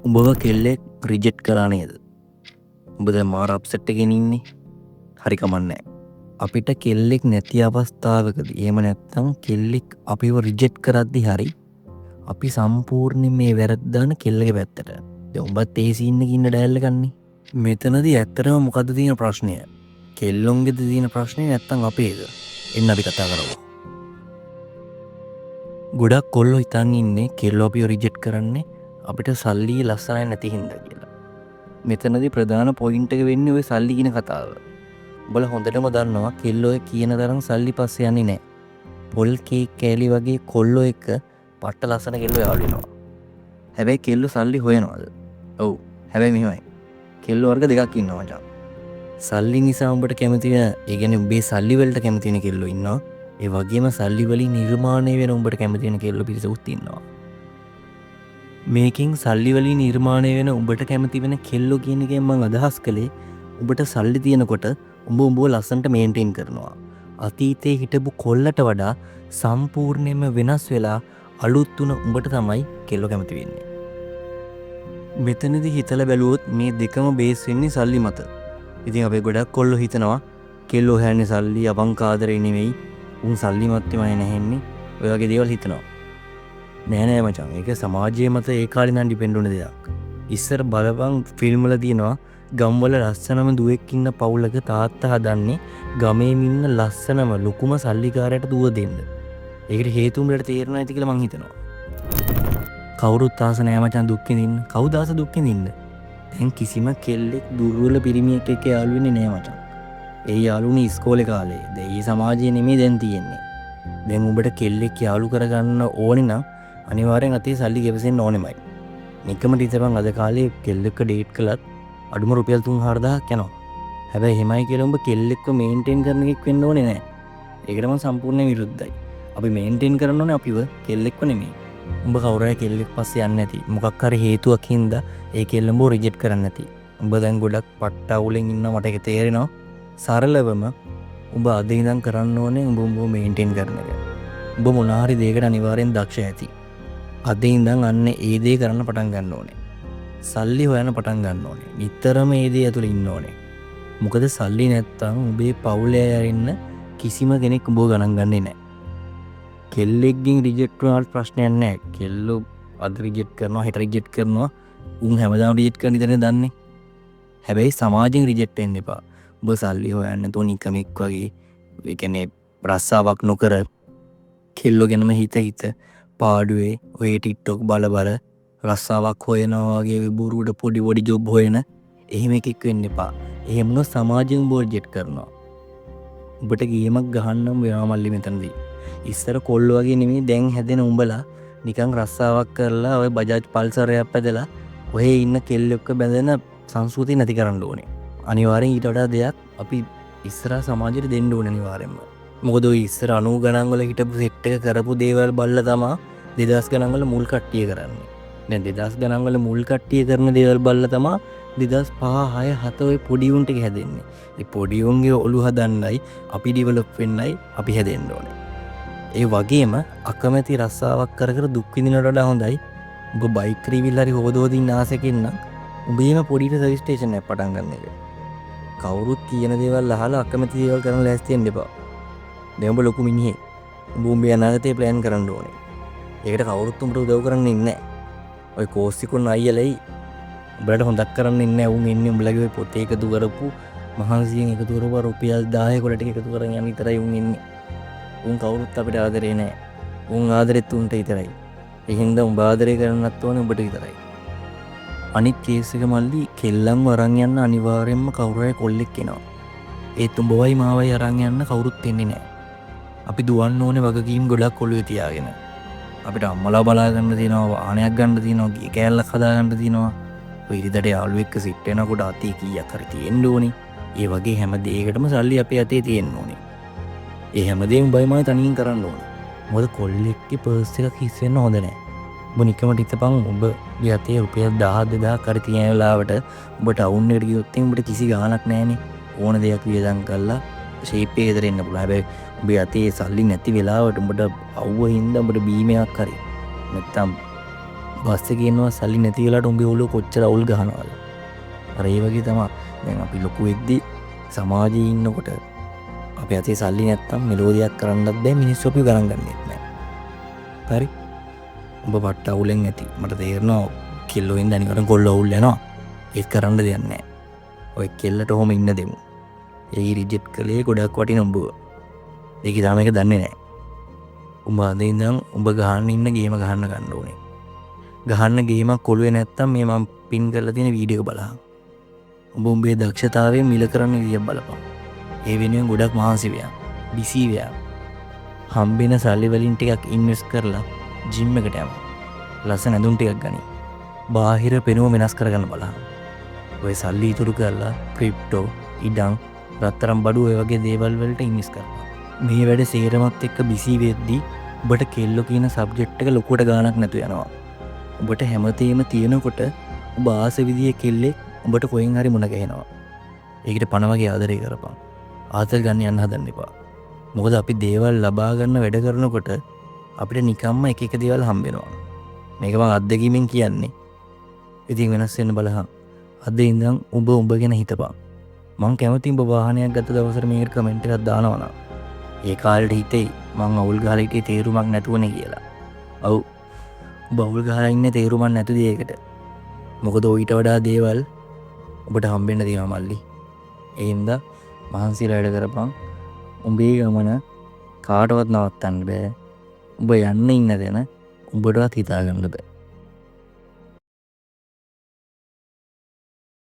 උඹව කෙල්ලෙක් රිජෙක්ට් කරා නේද? උඹ දැන් මාර අප්සෙට් එකකින් ඉන්නේ. හරි කමන්නේ. අපිට කෙල්ලෙක් නැති අවස්ථාවකදී එහෙම නැත්නම් කෙල්ලෙක් අපිව රිජෙක්ට් කරද්දී හරි අපි සම්පූර්ණයෙන් මේ වැරද්ද දාන කෙල්ලගේ පැත්තට. දැන් උඹත් ඒ සීන් එකේ ඉන්න ඩයල් එකන්නේ. මෙතනදී ඇත්තටම මොකද්ද තියෙන ප්‍රශ්නය? කෙල්ලොන්ගේද තියෙන ප්‍රශ්නේ නැත්නම් අපේද? එන්න අපි කතා කරමු. ගොඩක් කොල්ලෝ හිතන් ඉන්නේ කෙල්ලෝ අපිව රිජෙක්ට් කරන්නේ අපිට සල්ලි ලස්සනයි නැති හින්දා කියලා. මෙතනදී ප්‍රධාන පොයින්ට් එක වෙන්නේ ওই සල්ලි කියන කතාව. උඹලා හොඳටම දන්නවා කෙල්ලෝ කියන තරම් සල්ලි පස්සේ යන්නේ නැහැ. පොල් කේක් කෑලි වගේ කොල්ලෝ එක්ක පට්ට ලස්සන කෙල්ලෝ යාළු වෙනවා. හැබැයි කෙල්ලෝ සල්ලි හොයනවාද? ඔව්. හැබැයි මෙහෙමයි. කෙල්ලෝ වර්ග දෙකක් ඉන්නවා මචං. සල්ලි නිසා උඹට කැමති වෙන, ඒ කියන්නේ උඹේ සල්ලි වලට කැමති වෙන කෙල්ලෝ ඉන්නවා. ඒ වගේම සල්ලි වලින් නිර්මාණය වෙන උඹට කැමති වෙන කෙල්ලෝ පිරිසකුත් ඉන්නවා. මේකෙන් සල්ලි වලින් නිර්මාණය වෙන උඹට කැමති වෙන කෙල්ලෝ කියන එකෙන් මම අදහස් කළේ උඹට සල්ලි තියෙනකොට උඹව ලස්සනට මේන්ටේන් කරනවා. අතීතයේ හිටපු කොල්ලට වඩා සම්පූර්ණයෙන්ම වෙනස් වෙලා අලුත් තුන උඹට තමයි කෙල්ලෝ කැමති වෙන්නේ. මෙතනදී හිතලා බැලුවොත් මේ දෙකම බේස් වෙන්නේ සල්ලි මත. ඉතින් අපි ගොඩක් කොල්ලෝ හිතනවා කෙල්ලෝ හැන්නේ සල්ලි අවංක ආදරේ නෙවෙයි, උන් සල්ලි මැත්තේමයි නැහෙන්නේ. ඔය වගේ දේවල් හිතනවා. නෑ මචං, ඒක සමාජයේ මත ඒ කාලේ නම් ඩිපෙන්ඩ් වෙන දෙයක්. ඉස්සර බලපන් ෆිල්ම් වල තියෙනවා ගම්වල ලස්සනම දුවෙක් ඉන්න පවුලක තාත්තා හදන්නේ ගමේම ඉන්න ලස්සනම ලොකුම සල්ලිකාරයට දුව දෙන්න. ඒකට හේතුව උඹලට තේරෙනවා ඇති කියලා මං හිතනවා. කවුරුත් ආස නෑ මචං දුක් විඳින්න. කවුද ආස දුක් විඳින්න? දැන් කිසිම කෙල්ලෙක් දුර්වල පිරිමියෙක් එක්ක යාළු වෙන්නේ නෑ මචං. ඒ යාළුනේ ඉස්කෝලේ කාලේ. දැන් මේ සමාජයේ නෙමෙයි දැන් තියෙන්නේ. දැන් උඹට කෙල්ලෙක් යාළු කරගන්න ඕනේ නම් අනිවාර්යෙන් අතේ සල්ලි ගෙවසෙන්න ඕනෙමයි. නිකම හිතපන් අද කාලේ කෙල්ලෙක්ව ඩේට් කළත් අඩුම රුපියල් 3-4000ක් යනවා. හැබැයි එහෙමයි කියලා උඹ කෙල්ලෙක්ව මේන්ටේන් කරන එකෙක් වෙන්න ඕනේ නෑ. ඒකට මම සම්පූර්ණයෙන් විරුද්ධයි. අපි මේන්ටේන් කරන්න ඕනේ අපිව, කෙල්ලෙක්ව නෙමෙයි. උඹ කවුරු හරි කෙල්ලෙක් පස්සේ යන්නේ නැති මොකක් හරි හේතුවක් හින්දා ඒ කෙල්ල උඹව රිජෙක්ට් කරන්නේ නැති. උඹ දැන් ගොඩක් පට්ට අවුලෙන් ඉන්න මට ඒක තේරෙනවා. සරලවම උඹ අද ඉඳන් කරන්න ඕනේ උඹ මේන්ටේන් කරන එක. උඹ මොන හරි දෙයකට අනිවාර්යෙන් දක්ෂ ඇති. අද ඉඳන් අන්න ඒ දේ කරන්න පටන් ගන්න ඕනේ. සල්ලි හොයන්න පටන් ගන්න ඕනේ. නිතරම ඒ දේ ඇතුළේ ඉන්න ඕනේ. මොකද සල්ලි නැත්තම් උඹේ පවුලේ ඇරින්න කිසිම කෙනෙක් උඹව ගණන් ගන්නේ නැහැ. කෙල්ලෙක්ගෙන් රිජෙක්ට් වුණාට ප්‍රශ්නයක් නැහැ. කෙල්ලෝ අද රිජෙක්ට් කරනවා, හෙට රිජෙක්ට් කරනවා. උන් හැමදාම රිජෙක්ට් කරන ඉතින් දන්නේ. හැබැයි සමාජයෙන් රිජෙක්ට් වෙන්න එපා. උඹ සල්ලි හොයන්න නැතුව නිකමෙක් වගේ, ඒ කියන්නේ රස්සාවක් නොකර කෙල්ලෝ ගැනම හිත පාඩුවේ ඔය ටික්ටොක් බල රස්සාවක් හොයනවා වගේ බොරුවට පොඩි ජොබ් හොයන එහෙම එකෙක් වෙන්න එපා. එහෙම වුණොත් සමාජයෙන් උඹව රිජෙක්ට් කරනවා. උඹට ගේමක් ගහන්නම් වෙනවා මල්ලි මෙතනදී. ඉස්සර කොල්ලෝ වගේ නෙමෙයි දැන් හැදෙන උඹලා නිකන් රස්සාවක් කරලා ඔය බජාජ් පල්සර් එකක් පැදලා ඔහේ ඉන්න කෙල්ලෙක්ව බැඳෙන සංස්කෘතිය නැති කරන්න ඕනේ. අනිවාර්යෙන් ඊට වඩා දෙයක් අපි ඉස්සරහා සමාජයට දෙන්න ඕනේ අනිවාර්යෙන්ම. මොකද ඔය ඉස්සර 90 ගණන් වල හිටපු සෙට් එක කරපු දේවල් බලලා තමයි 2000 ගණන් වල මුල් කට්ටිය කරන්නේ. දැන් 2000 ගණන් වල මුල් කට්ටිය කරන දේවල් බලලා තමයි 2005 6 7 ඔය පොඩි උන් ටික හැදෙන්නේ. ඒ පොඩි උන්ගේ ඔලු හදන්නයි අපි ඩෙවලොප් වෙන්නයි අපි හැදෙන්න ඕනේ. ඒ වගේම අකමැති රස්සාවක් කර දුක් විඳිනවට වඩා හොඳයි උඹ බයික් රිවිල් හරි හොදෝදින්න ආසෙකින් නම් උඹේම පොඩිට සර්විස් ස්ටේෂන් එකක් පටන් ගන්න එක. කවුරුත් කියන දේවල් අහලා අකමැති දේවල් කරන්න ලෑස්ති වෙන්න එපා. දැන් උඹ ලොකු මිනිහෙක්. උඹ උඹේ අනාගතේ ප්ලෑන් කරන්න ඕනේ. ඒකට කවුරුත් උඹට උදව් කරන්නේ නැහැ. ඔය කෝස්සිකුන් අයියලයි උඹලට හොඳක් කරන්නේ නැහැ. උන් එන්නේ උඹලගේ ඔය පොතේ එකතු කරපු මහන්සියෙන් එකතු කරපු රුපියල් 10 කොට ටික එකතු කරගෙන යන විතරයි උන් එන්නේ. උන් කවුරුත් අපිට ආදරේ නැහැ. උන් ආදරෙත් උන්ට විතරයි. ඒ හින්දා උඹ ආදරේ කරන්නත් ඕනේ උඹට විතරයි. අනිත් කේස් එක මල්ලි කෙල්ලන්ව අරන් යන්න අනිවාර්යෙන්ම කවුරු හරි කොල්ලෙක් එනවා. ඒත් උඹවයි මාවයි අරන් යන්න කවුරුත් එන්නේ නැහැ. අපි දුවන්න ඕනේ වගකීම් ගොඩක් ඔළුවේ තියාගෙන. අපිට අම්මලා බලා ගන්න තියෙනවා, වාහනයක් ගන්න තියෙනවා, ගේ කෑල්ලක් හදා ගන්න තියෙනවා. ඔය ඉරිදට යාළුවෙක් එක්ක සිට් වෙනකොට අතේ කීයක් හරි තියෙන්න ඕනේ. ඒ වගේ හැම දෙයකටම සල්ලි අපේ අතේ තියෙන්න ඕනේ. ඒ හැමදේම බයිමයි තනියෙන් කරන්න ඕනේ. මොකද කොල්ලෙක්ගේ පර්ස් එකක් හිස් වෙන්න හොඳ නැහැ. උඹ නිකමට හිතපන් උඹ යතේ රුපියල් 1000 කර තියෙන වෙලාවට උඹ ටවුන් එකට ගියොත් උඹට කිසි ගාණක් නැහනේ. ඕන දෙයක් වියදම් කරලා ෂේප් එකේ ඉදරෙන්න පුළුවන්. හැබැයි උඹ යතේ සල්ලි නැති වෙලාවට උඹට අවුව හින්දා උඹට බීමයක් හරි නැත්තම් බස් එකේ ඉන්නවා සල්ලි නැති වෙලාවට උඹේ ඔළුව කොච්චර අවුල් ගහනවද? අර ඒ වගේ තමයි දැන් අපි ලොකු වෙද්දි සමාජයේ ඉන්නකොට අපි අතේ සල්ලි නැත්තම් මෙලෝදියක් කරන්නත් බෑ මිනිස්සු අපිව ගණන් ගන්නෙත් නෑ. හරි? උඹ පට්ට අවුලෙන් ඇති. මට තේරෙනවා කෙල්ලෝ ඉඳන් නිකන් කොල්ල අවුල් යනවා. ඒක කරන්න දෙයක් නෑ. ඔය කෙල්ලට ඔහොම ඉන්න දෙමු. ඒ රිජෙක්ට් කළේ ගොඩක් වටින උඹව. ඒක තාම එක දන්නේ නෑ. උඹ අද ඉඳන් උඹ ගහන්න ඉන්න ගේම ගහන්න ගන්න ඕනේ. ගහන්න ගේමක් කොළුවේ නැත්තම් මේ මම පින් කරලා තියෙන වීඩියෝ එක බලහන්. උඹ උඹේ දක්ෂතාවයෙන් මිල කරන්න විදිය බලපන්. ඒ වෙනුවෙන් ගොඩක් මහන්සි වෙයන්. බිසි වෙයන්. හම්බෙන සල්ලි වලින් ටිකක් ඉන්වෙස්ට් කරලා ජිම් එකට යමු. ලස්සන ඇඳුම් ටිකක් ගනි. බාහිර පෙනුම වෙනස් කරගන්න බලහන්. ඔය සල්ලි ඉතුරු කරලා ක්‍රිප්ටෝ, ඉඩම්, රත්තරන් බඩු ඔය වගේ දේවල් වලට ඉන්වෙස්ට් කරපන්. මේ වැඩ සේරමත් එක්ක බිසි වෙද්දී ඔබට කෙල්ලෝ කියන සබ්ජෙක්ට් එක ලොකුවට ගාණක් නැතු යනවා. ඔබට හැමතේම තියෙනකොට ඔබ ආස විදියේ කෙල්ලෙක් ඔබට කොහෙන් හරි මුණ ගැහෙනවා. ඒකට පණ වගේ ආදරය කරපන්. ආතල් ගන්න යන්න හදන්න එපා. මොකද අපි දේවල් ලබා ගන්න වැඩ කරනකොට අපිට නිකම්ම එක එක දේවල් හම්බ වෙනවා. මේක මම අත්දැකීමෙන් කියන්නේ. ඉතින් වෙනස් වෙන්න බලහන්. අද ඉඳන් උඹ ගැන හිතපන්. මං කැමති උඹ වාහනයක් ගත්ත දවසට මේකට කමෙන්ට් එකක් දානවා නම්. ඒ කාලේට හිතේ මං අවුල් ගහලා හිටියේ තේරුමක් නැතුවනේ කියලා. ඔව්. උඹ අවුල් ගහලා ඉන්නේ තේරුමක් නැතු දෙයකට. මොකද ඊට වඩා දේවල් ඔබට හම්බෙන්න තියෙනවා මල්ලි. ඒ හින්දා මහන්සිලා වැඩ කරපන්. උඹේ ගමන කාටවත් නවත්තන්න බෑ. උඹ යන්න ඉන්න තැන උඹටවත් හිතා ගන්න බෑ.